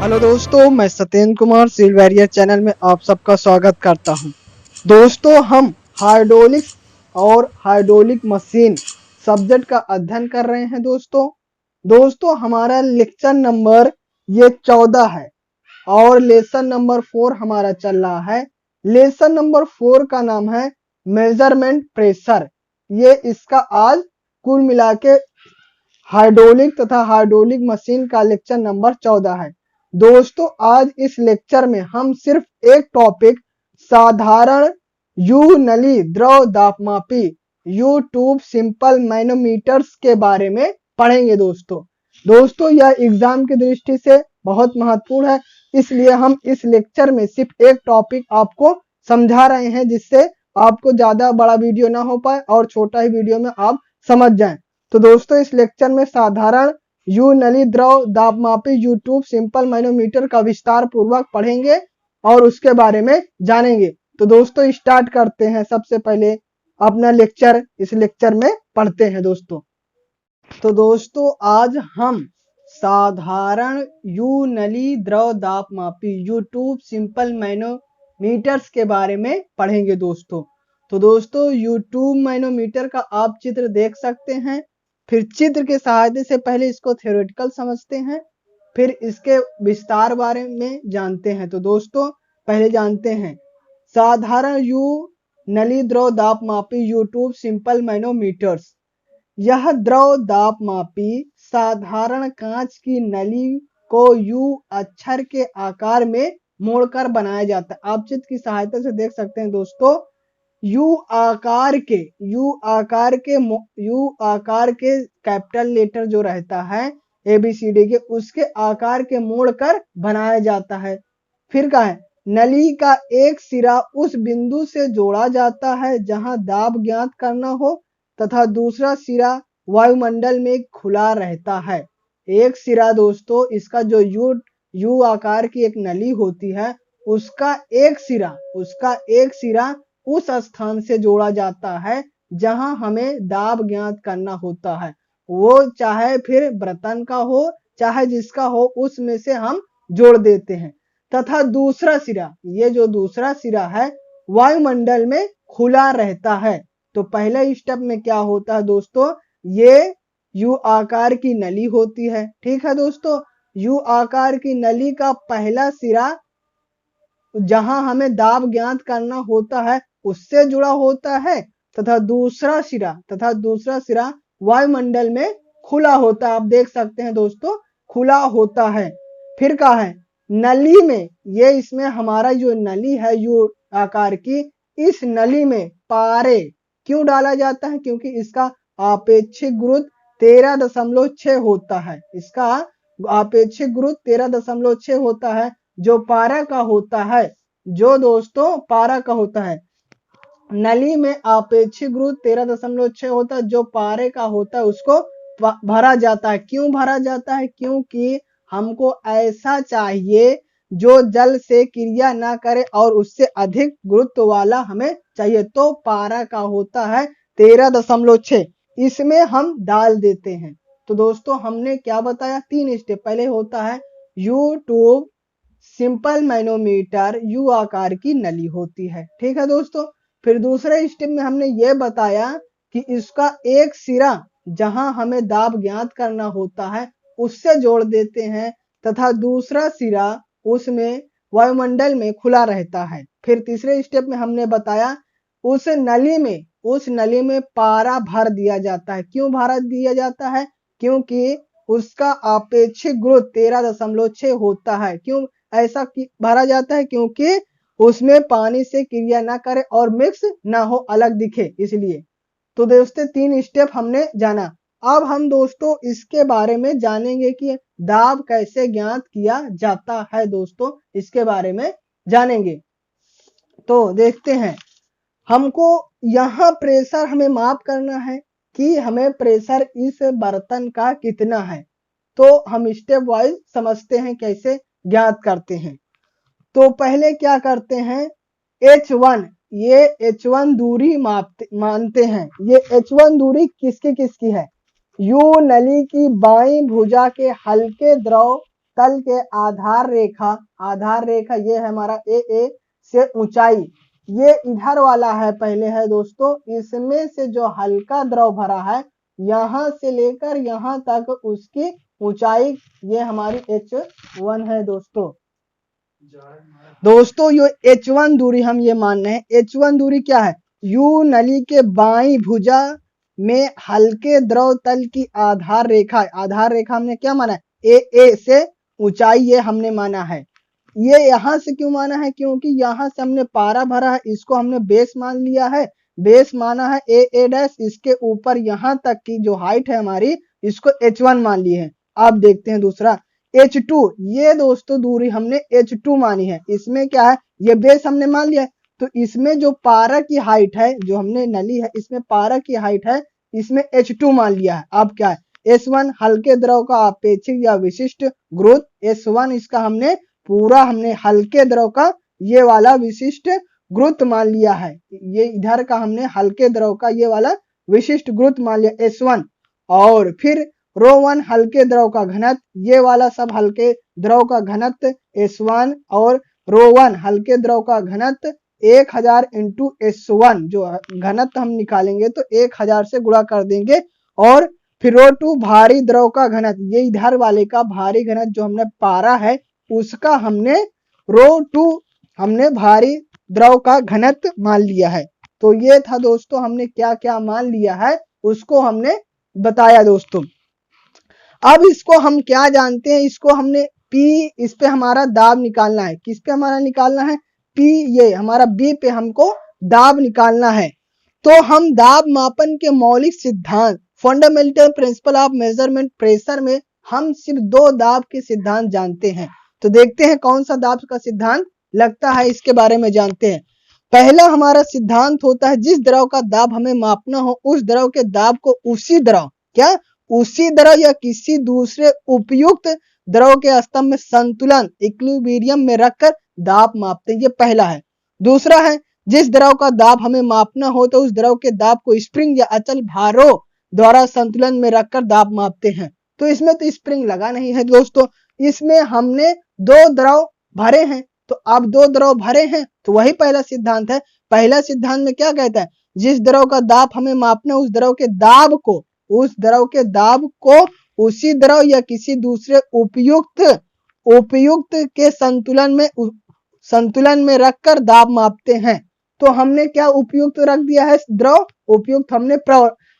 Hello दोस्तों, मैं Satyendra Kumar सिल्वेरिया channel में आप सबका स्वागत करता हूं। दोस्तों, हम हाइड्रोलिक्स और हाइड्रोलिक मशीन सब्जेक्ट का अध्ययन कर रहे हैं। दोस्तों हमारा लेक्चर नंबर ये 14 है और लेसन नंबर 4 हमारा चल रहा है। लेसन नंबर 4 का नाम है मेजरमेंट प्रेशर। ये इसका आज कुल मिला के हाइड्रोलिक तथा हाइड्रोलिक मशीन का लेक्चर नंबर 14 है। दोस्तों, आज इस लेक्चर में हम सिर्फ एक टॉपिक साधारण यू नली द्रव दाबमापी यू ट्यूब सिंपल मैनोमीटर्स के बारे में पढ़ेंगे। दोस्तों यह एग्जाम की दृष्टि से बहुत महत्वपूर्ण है, इसलिए हम इस लेक्चर में सिर्फ एक टॉपिक आपको समझा रहे हैं, जिससे आपको ज्यादा बड़ा वीडियो ना हो पाए और छोटा ही वीडियो में आप समझ जाएं। तो दोस्तों, इस लेक्चर में साधारण यू नली द्रव दाबमापी यू ट्यूब सिंपल मैनोमीटर का विस्तार पूर्वक पढ़ेंगे और उसके बारे में जानेंगे। तो दोस्तों स्टार्ट करते हैं। सबसे पहले अपना लेक्चर इस लेक्चर में पढ़ते हैं। तो दोस्तों आज हम साधारण यू नली द्रव दाबमापी यू ट्यूब सिंपल मैनोमीटर्स के बारे में पढ़ेंगे। तो दोस्तों यू ट्यूब मैनोमीटर का आप चित्र देख सकते हैं। फिर चित्र के सहायता से पहले इसको थ्योरेटिकल समझते हैं, फिर इसके विस्तार बारे में जानते हैं। तो दोस्तों पहले जानते हैं साधारण यू नली द्रव दाबमापी यू ट्यूब सिंपल मैनोमीटर्स। यह द्रव दाबमापी साधारण कांच की नली को यू अक्षर के आकार में मोड़कर बनाया जाता है। आप चित्र की सहायता से देख सकते हैं दोस्तों, यू आकार के कैपिटल लेटर जो रहता है ABCD के, उसके आकार के मोड़कर बनाया जाता है। फिर क्या है, नली का एक सिरा उस बिंदु से जोड़ा जाता है जहां दाब ज्ञात करना हो तथा दूसरा सिरा वायुमंडल में खुला रहता है। एक सिरा दोस्तों, इसका जो यू आकार की एक नली होती है, उसका एक सिरा उस स्थान से जोड़ा जाता है जहां हमें दाब ज्ञात करना होता है। वो चाहे फिर बर्तन का हो चाहे जिसका हो, उसमें से हम जोड़ देते हैं। तथा दूसरा सिरा, ये जो दूसरा सिरा है, वायुमंडल में खुला रहता है। तो पहले स्टेप में क्या होता है दोस्तों, ये यू आकार की नली होती है। ठीक है दोस्तों, यू आकार की नली का पहला सिरा जहां हमें दाब ज्ञात करना होता है उससे जुड़ा होता है तथा दूसरा सिरा वायुमंडल में खुला होता है। आप देख सकते हैं दोस्तों, खुला होता है। फिर क्या है, नली में ये इसमें हमारा जो नली है यू आकार की, इस नली में पारे क्यों डाला जाता है, क्योंकि इसका आपेक्षिक गुरुत्व 13.6 होता है। इसका आपेक्षिक गुरुत्व 13.6 होता है, जो पारा का होता है। नली में आपेक्षिक गुरुत्व 13.6 होता है, जो पारे का होता है उसको भरा जाता है। क्यों भरा जाता है, क्योंकि हमको ऐसा चाहिए जो जल से क्रिया ना करे और उससे अधिक गुरुत्व वाला हमें चाहिए। तो पारा का होता है 13.6, इसमें हम डाल देते हैं। तो दोस्तों हमने क्या बताया, 3 स्टेप। पहले होता है you tube simple manometer, you आकार की नली होती है। ठीक है दोस्तों, फिर दूसरे स्टेप में हमने ये बताया कि इसका एक सिरा जहां हमें दाब ज्ञात करना होता है उससे जोड़ देते हैं तथा दूसरा सिरा उसमें वायुमंडल में खुला रहता है। फिर तीसरे स्टेप में हमने बताया उस नली में पारा भर दिया जाता है। क्यों भर दिया जाता है, क्योंकि उसका आपेक्षिक गुरुत्व 13.6 होता है। क्यों ऐसा भरा जाता है, क्योंकि उसमें पानी से क्रिया ना करे और मिक्स ना हो, अलग दिखे, इसलिए। तो दोस्तों 3 स्टेप हमने जाना। अब हम दोस्तों इसके बारे में जानेंगे कि दाब कैसे ज्ञात किया जाता है। दोस्तों इसके बारे में जानेंगे। तो देखते हैं, हमको यहाँ प्रेशर हमें माप करना है कि हमें प्रेशर इस बर्तन का कितना है। तो हम स्टेप वाइज समझते हैं कैसे ज्ञात करते हैं। तो पहले क्या करते हैं, H1, ये H1 दूरी मानते हैं। ये H1 दूरी किसकी है, यू नली की बाईं भुजा के हल्के द्रव तल के आधार रेखा ये है हमारा ए से ऊंचाई, ये इधर वाला है पहले है दोस्तों। इसमें से जो हल्का द्रव भरा है यहां से लेकर यहां तक उसकी ऊंचाई ये हमारी h1 है दोस्तों। ये h1 दूरी हम ये मान रहे हैं। h1 दूरी क्या है? U नली के बाई भुजा में हल्के द्रव तल की आधार रेखा हमने क्या माना है? ए से ऊंचाई ये हमने माना है। ये यहां से क्यों माना है? क्योंकि यहां से हमने पारा भरा है, इसको हमने बेस मान लिया है, बेस माना है ए डैश, इसके ऊपर यहां तक की जो हाइट है हमारी इसको h1 मान ली है। अब देखते हैं दूसरा h2, ये दोस्तों दूरी हमने h2 मानी है। इसमें क्या है? ये बेस हमने मान लिया है, तो इसमें जो पारा की हाइट है, जो हमने नली है इसमें पारा की हाइट है, इसमें h2 मान लिया है। अब क्या है? S1 हल्के द्रव का अपेक्षित या विशिष्ट गुरुत्व, S1 इसका हमने हल्के द्रव का ये वाला विशिष्ट गुरुत्व मान लिया है। ये इधर का हमने हल्के द्रव का ये वाला विशिष्ट गुरुत्व मान लिया S1। और फिर ρ1 हल्के द्रव का घनत्व, ये वाला सब हल्के द्रव का घनत्व S1, और ρ1 हल्के द्रव का घनत्व 1000 इंटू S1, जो घनत्व हम निकालेंगे तो 1000 से गुणा कर देंगे। और फिर ρ2 भारी द्रव का घनत्व, ये इधर वाले का भारी घनत्व जो हमने पारा है उसका हमने ρ2 हमने भारी द्रव का घनत्व मान लिया है। तो ये था दोस्तों, हमने क्या क्या मान लिया है उसको हमने बताया दोस्तों। अब इसको हम क्या जानते हैं? इसको हमने P, इस पे हमारा दाब निकालना है। किस पे हमारा निकालना है? P, ये हमारा B पे हमको दाब निकालना है। तो हम दाब मापन के मौलिक सिद्धांत, fundamental principle of measurement pressure में हम सिर्फ 2 दाब के सिद्धांत जानते हैं। तो देखते हैं कौन सा दाब का सिद्धांत लगता है, इसके बारे में जानते हैं। पहला हमारा सिद्धांत होता है, जिस द्रव का दाब हमें मापना हो उस द्रव के दाब को उसी द्रव या किसी दूसरे उपयुक्त द्रव के स्तंभ में संतुलन इक्विलिब्रियम में रखकर दाब मापते हैं। ये पहला है। दूसरा है, जिस द्रव का दाब हमें मापना हो तो उस द्रव के दाब को स्प्रिंग या अचल भारों द्वारा संतुलन में रखकर दाब मापते हैं। तो इसमें तो स्प्रिंग लगा नहीं है दोस्तों, इसमें हमने 2 द्रव भरे हैं। तो अब 2 द्रव भरे हैं तो वही पहला सिद्धांत है। पहला सिद्धांत में क्या कहता है? जिस द्रव का दाब हमें मापना है उस द्रव के दाब को उसी द्रव या किसी दूसरे उपयुक्त के संतुलन में रखकर दाब मापते हैं। तो हमने क्या उपयुक्त रख दिया है? द्रव उपयुक्त हमने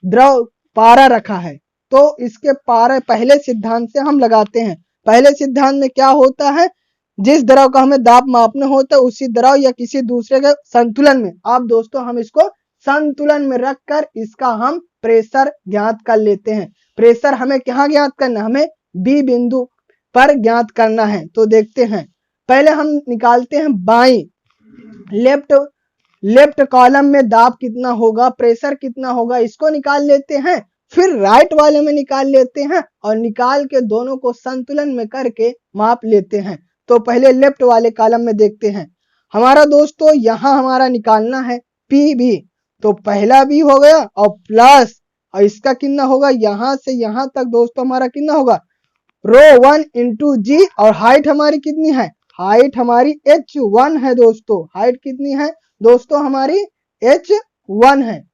द्रव पारा रखा है। तो इसके पारा पहले सिद्धांत से हम लगाते हैं। पहले सिद्धांत में क्या होता है? जिस द्रव का हमें दाब मापना होता है उसी द्रव या किसी दूसरे के संतुलन में। अब दोस्तों हम इसको संतुलन में रखकर इसका हम प्रेशर ज्ञात कर लेते हैं। प्रेशर हमें कहाँ ज्ञात करना है? हमें बी बिंदु पर ज्ञात करना है। तो देखते हैं, पहले हम निकालते हैं बाई लेफ्ट कॉलम में दाब कितना होगा, प्रेशर कितना होगा, इसको निकाल लेते हैं। फिर राइट वाले में निकाल लेते हैं और निकाल के दोनों को संतुलन में करके माप लेते हैं। तो पहले लेफ्ट वाले कॉलम में देखते हैं हमारा दोस्तों, यहां हमारा निकालना है PB। तो पहला भी हो गया और प्लस, और इसका कितना होगा? यहां से यहां तक दोस्तों हमारा कितना होगा? ρ1 इंटू G। और हाइट हमारी कितनी है? हाइट हमारी h1 है दोस्तों। हाइट कितनी है दोस्तों? हमारी h1 है।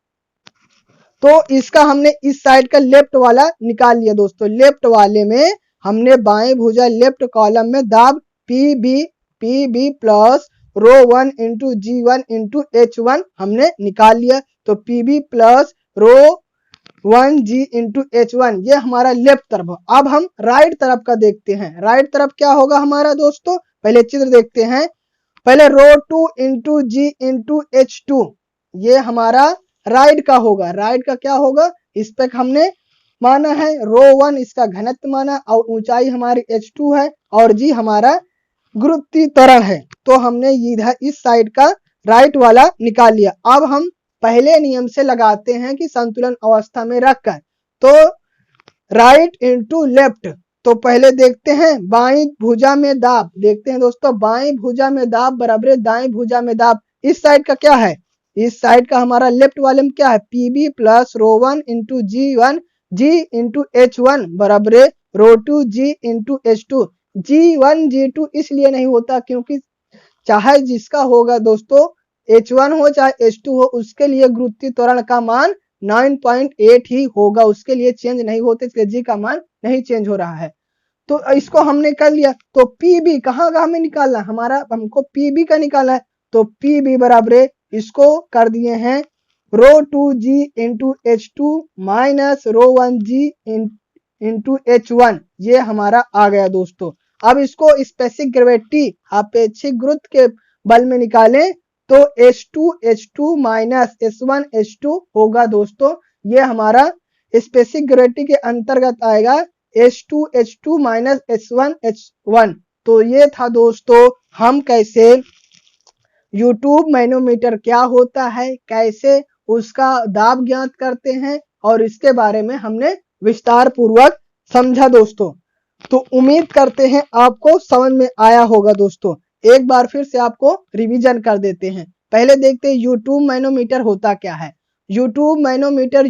तो इसका हमने इस साइड का लेफ्ट वाला निकाल लिया दोस्तों। लेफ्ट वाले में हमने बाएं भुजा लेफ्ट कॉलम में दाब PB plus ρ1 into G1 into H1 हमने निकाल लिया। तो PB plus ρ1 G into H1 ये हमारा लेफ्ट तरफ। अब हम राइट तरफ का देखते हैं। राइट तरफ क्या होगा हमारा दोस्तों? पहले चित्र देखते हैं। पहले ρ2 इंटू G इंटू H2 ये हमारा राइट का होगा। राइट का क्या होगा? इस पे हमने माना है ρ1 इसका घनत्व माना, और ऊंचाई हमारी h2 है, और G हमारा गुरुत्वीय त्वरण है। तो हमने इधर इस साइड का राइट वाला निकाल लिया। अब हम पहले नियम से लगाते हैं कि संतुलन अवस्था में रखकर, तो राइट इंटू लेफ्ट। तो पहले देखते हैं बाईं भुजा में दाब। देखते हैं दोस्तों, बाईं भुजा में दाब बराबर दाईं भुजा में दाब। इस साइड का क्या है? इस साइड का हमारा लेफ्ट वाले में क्या है? PB plus ρ1 into G1 G into H1 बराबर ρ2 G into H2। G1 G2 इसलिए नहीं होता क्योंकि चाहे जिसका होगा दोस्तों H1 हो चाहे H2 हो, उसके लिए गुरुत्वीय त्वरण का मान 9.8 ही होगा, उसके लिए चेंज नहीं होते, इसलिए G का मान नहीं चेंज हो रहा है। तो इसको हमने कर लिया, तो PB कहाँ का हमें निकालना है, हमको PB का निकालना है, तो PB बराबर इसको कर दिए हैं ρ2G into H2 minus ρ1G into H1, ये हमारा आ गया दोस्तों। अब इसको स्पेसिफिक ग्रेविटी अपेक्षिक गुरुत्व के बल में निकालें तो H2 माइनस S1 H2 होगा दोस्तों, ये हमारा स्पेसिफिक ग्रेविटी के अंतर्गत आएगा H2 माइनस S1 H1। तो ये था दोस्तों हम कैसे यूट्यूब मैनोमीटर क्या होता है, कैसे उसका दाब ज्ञात करते हैं, और इसके बारे में हमने विस्तार पूर्वक समझा दोस्तों। तो उम्मीद करते हैं आपको समझ में आया होगा दोस्तों। एक बार फिर से आपको रिवीजन कर देते हैं। पहले देखते हैं यूट्यूब मैनोमीटर होता क्या है। यूट्यूब मैनोमीटर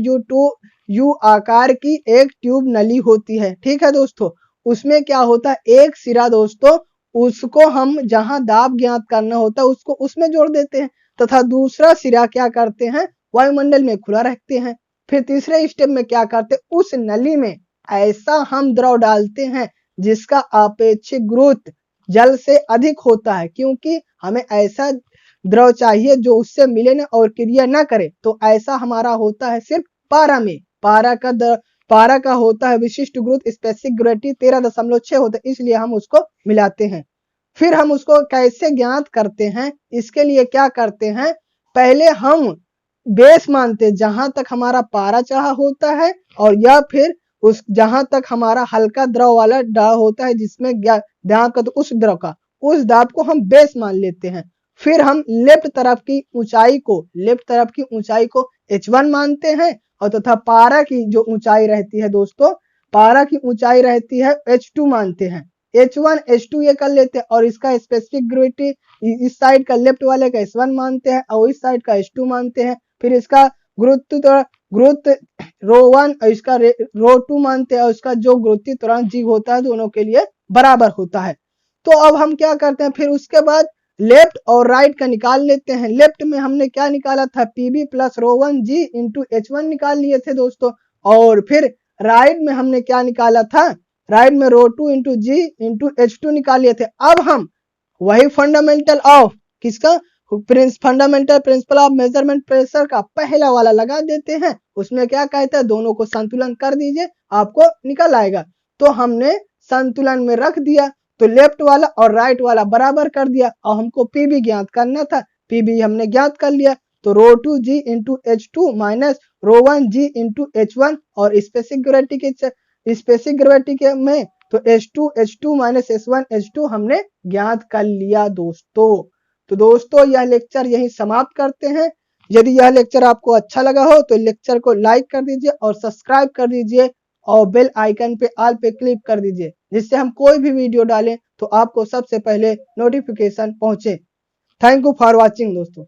यू आकार की एक ट्यूब नली होती है, ठीक है दोस्तों। उसमें क्या होता है, एक सिरा दोस्तों, उसको हम जहां दाब ज्ञात करना होता है उसको उसमें जोड़ देते हैं, तथा दूसरा सिरा क्या करते हैं, वायुमंडल में खुला रखते हैं। फिर तीसरे स्टेप में क्या करते हैं, उस नली में ऐसा हम द्रव डालते हैं जिसका अपेक्षित गुरुत्व जल से अधिक होता है, क्योंकि हमें ऐसा द्रव चाहिए जो उससे मिले न और क्रिया न करे। तो ऐसा हमारा होता है सिर्फ पारा में। पारा का होता है विशिष्ट गुरुत्व स्पेसिफिक ग्रेविटी 13.6 होता है, इसलिए हम उसको मिलाते हैं। फिर हम उसको कैसे ज्ञात करते हैं, इसके लिए क्या करते हैं, पहले हम बेस मानते जहां तक हमारा पारा चढ़ा होता है, और या फिर उस जहां तक हमारा हल्का द्रव वाला दाब होता है जिसमें दाब का, तो उस द्रव का उस दाब को हम बेस मान लेते हैं। फिर हम लेफ्ट तरफ की ऊंचाई को H1 मानते हैं, और तथा पारा की जो ऊंचाई रहती है दोस्तों, पारा की ऊंचाई रहती है H2 मानते हैं। H1 H2 ये कर लेते हैं, और इसका स्पेसिफिक ग्रेविटी इस साइड का लेफ्ट वाले का S1 मानते हैं और इस साइड का H2 मानते हैं। फिर इसका गुरुत्व ρ1 और इसका ρ2 मानते हैं, और इसका जो गुरुत्वीय त्वरण G होता है दोनों के लिए बराबर होता है। तो अब हम क्या करते हैं, फिर उसके बाद लेफ्ट और राइट का निकाल लेते हैं। लेफ्ट में हमने क्या निकाला था, PB plus ρ1G into H1 निकाल लिए थे दोस्तों, और फिर राइट में हमने क्या निकाला था, राइट में ρ2 इंटू G इंटू H2 निकाल लिए थे। अब हम वही फंडामेंटल ऑफ किसका, fundamental principle of measurement pressure का पहला वाला लगा देते हैं। उसमें क्या कहता है, दोनों को संतुलन कर दीजिए, आपको निकल आएगा। तो हमने संतुलन में रख दिया, तो लेफ्ट वाला और राइट वाला बराबर कर दिया, और हमको PB ज्ञात करना था, PB हमने ज्ञात कर लिया। तो ρ2G into H2 minus ρ1G into H1, और स्पेसिफिक ग्रेविटी के में तो H2 माइनस S1 H2 हमने ज्ञात कर लिया दोस्तों। तो दोस्तों यह लेक्चर यहीं समाप्त करते हैं। यदि यह लेक्चर आपको अच्छा लगा हो तो लेक्चर को लाइक कर दीजिए और सब्सक्राइब कर दीजिए, और बेल आइकन पे ऑल पे क्लिक कर दीजिए, जिससे हम कोई भी वीडियो डालें तो आपको सबसे पहले नोटिफिकेशन पहुंचे। थैंक यू फॉर वॉचिंग दोस्तों।